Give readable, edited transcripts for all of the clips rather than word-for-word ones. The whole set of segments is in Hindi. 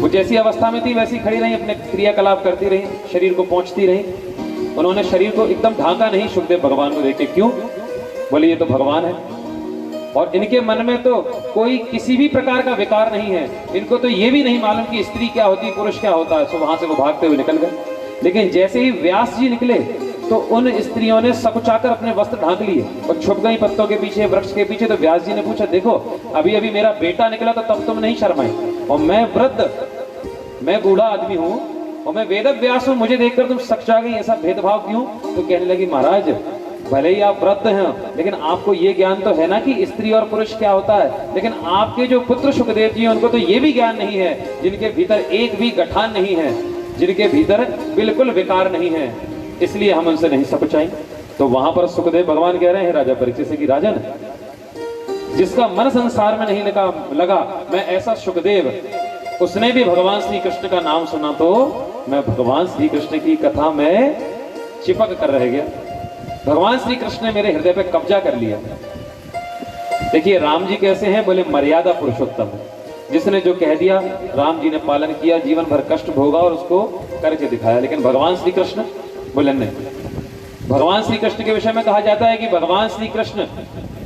वो जैसी अवस्था में थी वैसी खड़ी रही, अपने क्रियाकलाप करती रही, शरीर को पहुंचती रही। उन्होंने शरीर को एकदम ढांका नहीं सुखदेव भगवान को देखे। क्यों? बोले ये तो भगवान है और इनके मन में तो कोई किसी भी प्रकार का विकार नहीं है। इनको तो ये भी नहीं मालूम कि स्त्री क्या होती है, पुरुष क्या होता है। सो वहां से वो भागते हुए निकल गए। लेकिन जैसे ही व्यास जी निकले तो उन स्त्रियों ने सकुचाकर अपने वस्त्र ढांक लिए और छुप गई पत्तों के पीछे, वृक्ष के पीछे। तो व्यास जी ने पूछा, देखो अभी अभी मेरा बेटा निकला तो तब तुम नहीं शर्माई, और मैं वृद्ध, मैं बूढ़ा आदमी हूँ और मैं वेद व्यास हूँ, मुझे देखकर तुम सकुचा गई, ऐसा भेदभाव क्यों? तो कहने लगी, महाराज भले ही आप वृद्ध हैं लेकिन आपको ये ज्ञान तो है ना कि स्त्री और पुरुष क्या होता है। लेकिन आपके जो पुत्र सुखदेव जी हैं उनको तो ये भी ज्ञान नहीं है, जिनके भीतर एक भी गठान नहीं है, जिनके भीतर बिल्कुल विकार नहीं है, इसलिए हम उनसे नहीं सकुचाएं। तो वहां पर सुखदेव भगवान कह रहे हैं राजा परीक्षित से कि राजन, जिसका मन संसार में नहीं लगा, मैं ऐसा सुखदेव, उसने भी भगवान श्री कृष्ण का नाम सुना तो मैं भगवान श्री कृष्ण की कथा में चिपक कर रह गया। भगवान श्री कृष्ण ने मेरे हृदय पे कब्जा कर लिया। देखिए राम जी कैसे हैं? बोले मर्यादा पुरुषोत्तम, जिसने जो कह दिया राम जी ने पालन किया, जीवन भर कष्ट भोगा और उसको करके दिखाया। लेकिन भगवान श्री कृष्ण बोले नहीं। भगवान श्री कृष्ण के विषय में कहा जाता है कि भगवान श्री कृष्ण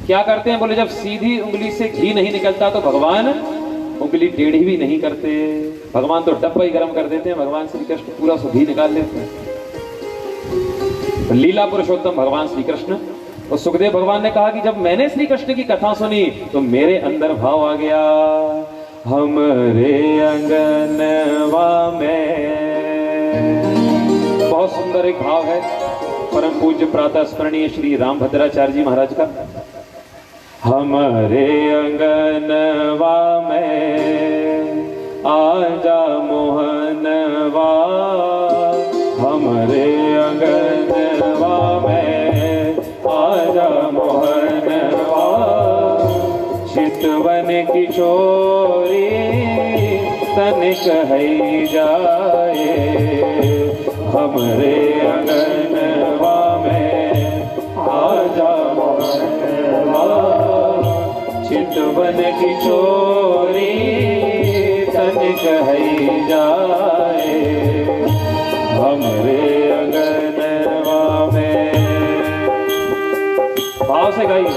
क्या करते हैं? बोले जब सीधी उंगली से घी नहीं निकलता तो भगवान उंगली टेढ़ी भी नहीं करते। भगवान तो डब्बा ही गर्म कर देते हैं, भगवान श्री कृष्ण पूरा घी निकाल लेते हैं। लीला पुरुषोत्तम भगवान श्री कृष्ण। और सुखदेव भगवान ने कहा कि जब मैंने श्री कृष्ण की कथा सुनी तो मेरे अंदर भाव आ गया, हमरे अंगनवा में। बहुत सुंदर एक भाव है परम पूज्य प्रातः स्मरणीय श्री राम भद्राचार्य जी महाराज का। हमरे अंगनवा में आजा मोहनवा, हमरे अंगनवा में आजा मोहनवा, चितवन की चोरी तनिक है जाए, हमरे अंगनवा में आजा मोहनवा, चितवन की चोरी तनिक है जाए, हमरे अंगनवा में। भाव से गाइए,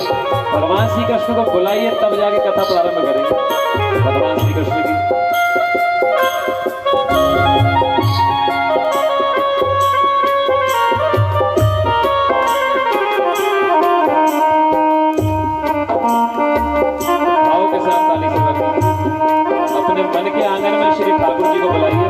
भगवान श्री कृष्ण को बुलाइए तब जाके कथा प्रारंभ करेंगे भगवान श्री कृष्ण की। भाव के साथ ताली से बजाइए। अपने मन के आंगन में श्री ठाकुर जी को बुलाइए।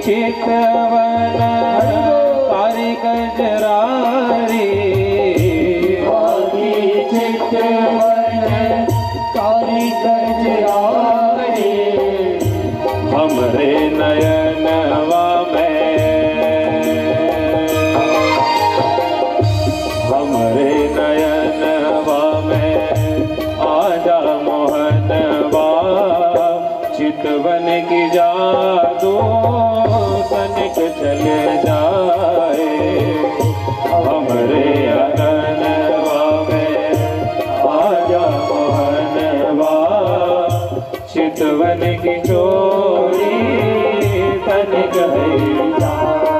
चितवन कारी गजरारी, चितवन कारी गजरारी, हमरे नयनवा में, हमरे नयनवा में आजा मोहनवा, चितवन की जादू तनिक चले जाए, हमरे अंगनवा में आजा मोहनवा, चितवन की चोरी तनिक है जाए।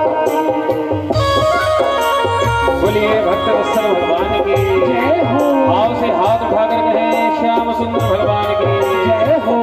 बोलिए भक्त वत्सल भगवान की जय हो। भाव से हाथ उठाकर कहे श्याम सुंदर भगवान की जय हो।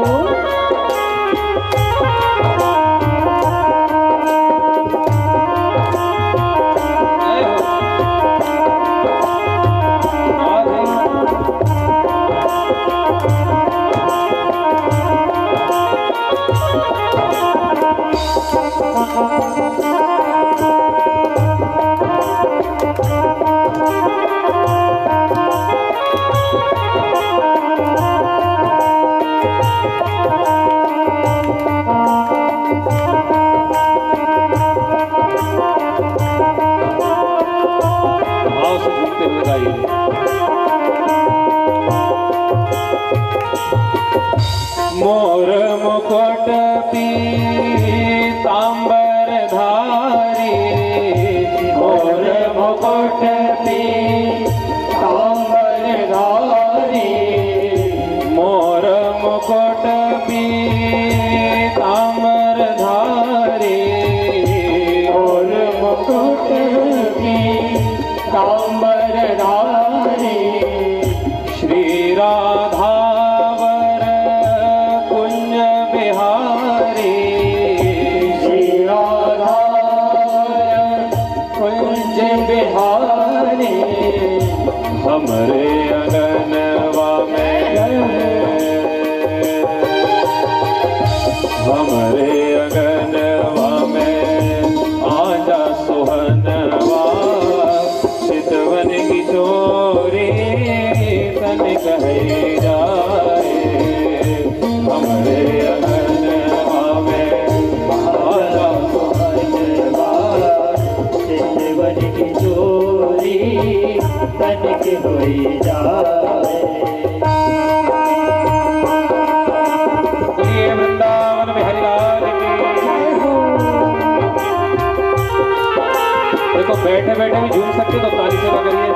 मोर मुकुट पीतांबर धारी, मोर मुकुट पीतांबर धारी, मोर मुकुट पीतांबर धारी, मोर मुकुट पीतांबर धारी, श्री राधा हमरे अंगनवा में, हमरे अंगनवा में आजा सुहनवा, चितवन की चोरी तन कहे जाए, हमरे अंगनवा में आजा सुहनवा, चितवन की चोरी तनिक होई जाए। बोलिए वृंदावन में हरिलाल की। देखो बैठे बैठे भी झूम सकते तो ताली सेवा करिए।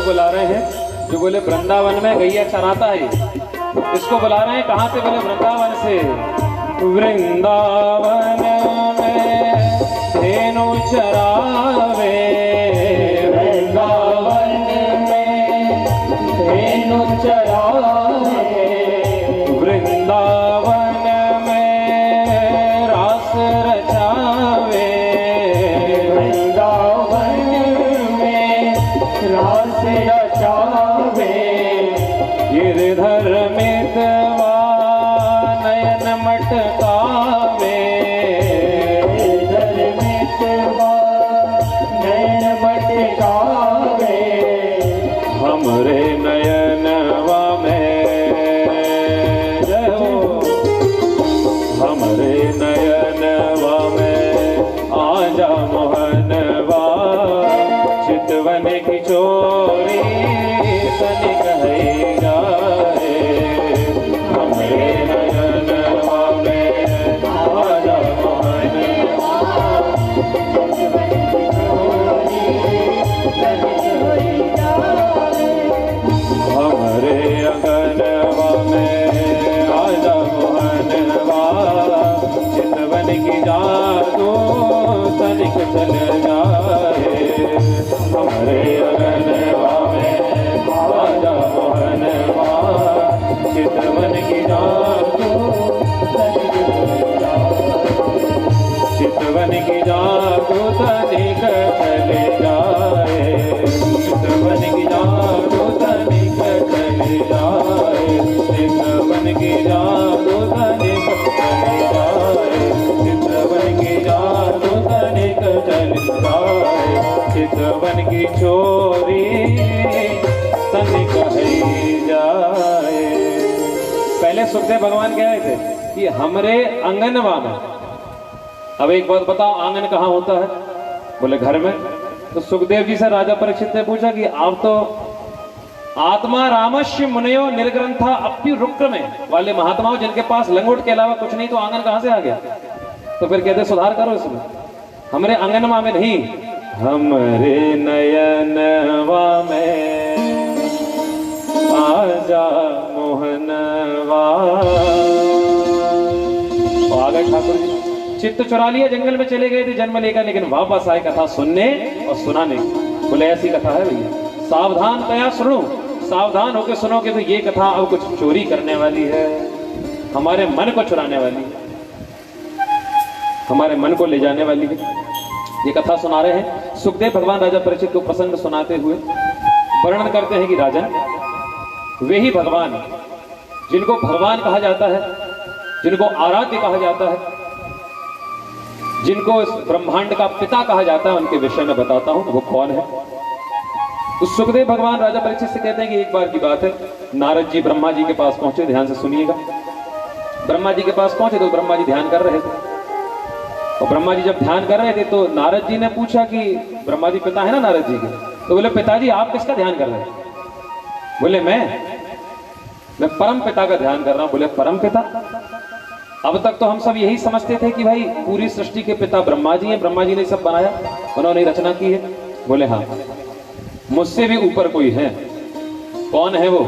बुला रहे हैं जो बोले वृंदावन में गैया चराता है, इसको बुला रहे हैं कहां से? बोले वृंदावन से। वृंदावन में धेनु चरावे, वृंदावन में धेनु चरावे, वृंदावन में रास रचावे, वृंदावन में रास रचावे, गिरधर मितवा नयन मटकावे, गिरधर मितवा नयन मटकावे, हमरे नयनवा में जय हो, हमरे नयनवा में आजा मोहनवा, चितवन की चोरी तनिक है जाए, हमरे नयनवा में आजा मोहनवा, चितवन की चोरी तनिक है जाए, हमरे अंगनवा में आजा मोहनवा, चितवन की जादू तनिक चल जाए, हमरे अंगनवा में आजा मोहनवा, चितवन की जादू तनिक चल जाए, चितवन की जादू तनिक चले जाए, चितवन की जादू तनिक चले जाए, चितवन की जादू तनिक चले जाए, चितवन की जादू तनिक चले जाए, चितवन की चोरी तनिक है जाए। पहले सुखदेव भगवान कह रहे थे कि हमरे आंगनवा में। अब एक बात बताओ, आंगन कहाँ होता है? बोले घर में। तो सुखदेव जी से राजा परीक्षित ने पूछा कि आप तो आत्मा रामस्य मुनयो निर्ग्रंथा अप्यु रुक्र में वाले महात्माओं, जिनके पास लंगोट के अलावा कुछ नहीं, तो आंगन कहाँ से आ गया? तो फिर कहते सुधार करो इसमें, हमरे आंगनवा में नहीं, हमरे नयनवा में आजा मोहनवा। तो आ गए ठाकुर जी। चित्त चुरा लिया, जंगल में चले गए थे जन्म लेकर, लेकिन वापस आए कथा सुनने और सुनाने। बोले ऐसी कथा है भैया, सावधान तया सुनो, सावधान होकर सुनोगे तो ये कथा अब कुछ चोरी करने वाली है, हमारे मन को चुराने वाली है, हमारे मन को ले जाने वाली है। ये कथा सुना रहे हैं सुखदेव भगवान राजा परीक्षित को प्रसंग सुनाते हुए वर्णन करते हैं कि राजन, वे ही भगवान जिनको भगवान कहा जाता है, जिनको आराध्य कहा जाता है, जिनको इस ब्रह्मांड का पिता कहा जाता है, उनके विषय में बताता हूं वो कौन है। तो सुखदेव भगवान राजा परीक्षित से कहते हैं कि एक बार की बात है, नारद जी ब्रह्मा जी के पास पहुंचे, ध्यान से सुनिएगा। ब्रह्मा जी के पास पहुंचे तो ब्रह्मा जी ध्यान कर रहे थे, और ब्रह्मा जी जब ध्यान कर रहे थे तो नारद जी ने पूछा कि ब्रह्मा जी पिता है ना नारद जी के, तो बोले पिताजी आप किसका ध्यान कर रहे हैं? बोले मैं परम पिता का ध्यान कर रहा हूं। बोले परम पिता? अब तक तो हम सब यही समझते थे कि भाई पूरी सृष्टि के पिता ब्रह्मा जी हैं, ब्रह्मा जी ने सब बनाया, उन्होंने रचना की है। बोले हाँ, मुझसे भी ऊपर कोई है। कौन है वो?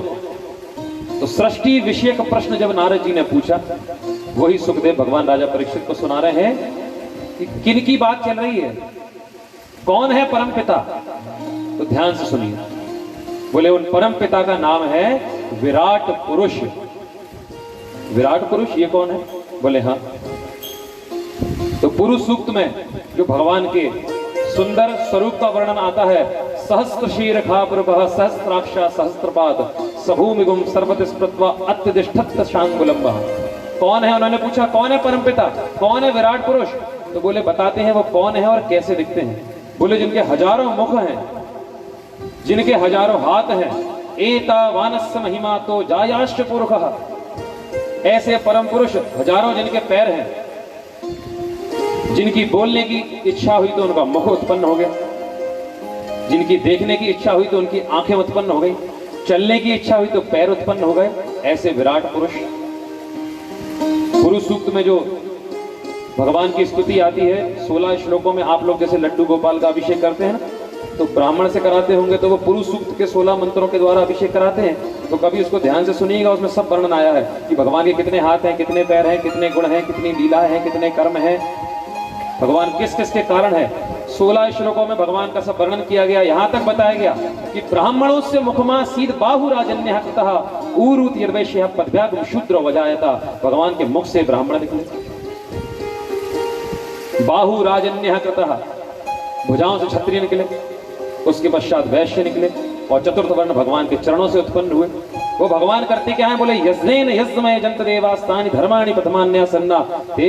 तो सृष्टि विषयक प्रश्न जब नारद जी ने पूछा, वही सुखदेव भगवान राजा परीक्षित को सुना रहे हैं कि किन की बात चल रही है, कौन है परम पिता। तो ध्यान से सुनिए। बोले उन परम पिता का नाम है विराट पुरुष। विराट पुरुष ये कौन है? बोले हाँ। तो पुरुष सूक्त में जो भगवान के सुंदर स्वरूप का वर्णन आता है, सहस्त्र शीर्षा पुरुषः सहस्त्राक्षा सहस्त्रपाद सभूमिगुम सर्वतिस्पृत्वा अत्यधिष्ठत् शांगुलंबः। कौन है? उन्होंने पूछा कौन है परम पिता, कौन है विराट पुरुष? तो बोले बताते हैं वो कौन है और कैसे दिखते हैं। बोले जिनके हजारों मुख हैं, जिनके हजारों हाथ हैं, एतावानस्य महिमा तो जायाश्च पुरुषः। ऐसे परम पुरुष हजारों जिनके पैर हैं, जिनकी बोलने की इच्छा हुई तो उनका मुख उत्पन्न हो गया, जिनकी देखने की इच्छा हुई तो उनकी आंखें उत्पन्न हो गई, चलने की इच्छा हुई तो पैर उत्पन्न हो गए। ऐसे विराट पुरुष। पुरुष सूक्त में जो भगवान की स्तुति आती है 16 श्लोकों में, आप लोग जैसे लड्डू गोपाल का अभिषेक करते हैं ना, तो ब्राह्मण से कराते होंगे तो वो पुरुष सूक्त के 16 मंत्रों के द्वारा अभिषेक कराते हैं। तो कभी उसको ध्यान से सुनिएगा, उसमें सब वर्णन आया है कि भगवान के कितने हाथ हैं, कितने पैर हैं, कितने गुण हैं, कितनी लीला है, कितने कर्म हैं, भगवान किस किस के कारण है। 16 श्लोकों में भगवान का सब वर्णन किया गया। यहां तक बताया गया कि ब्राह्मणों से मुखमा सीध बाहु राजन्य ऊरुत यर्वैश्य पदव्याग शूद्र वजायता। भगवान के मुख से ब्राह्मण निकले, बाहु राजन्य कृतः, भुजाओं से क्षत्रिय निकले, उसके पश्चात वैश्य निकले, और चतुर्थ वर्ण भगवान के चरणों से उत्पन्न हुए। वो भगवान करते क्या है? बोले यज्ञेन यज्ञमय जंत देवास्तानि धर्माणि प्रथमान्या सन्ना ते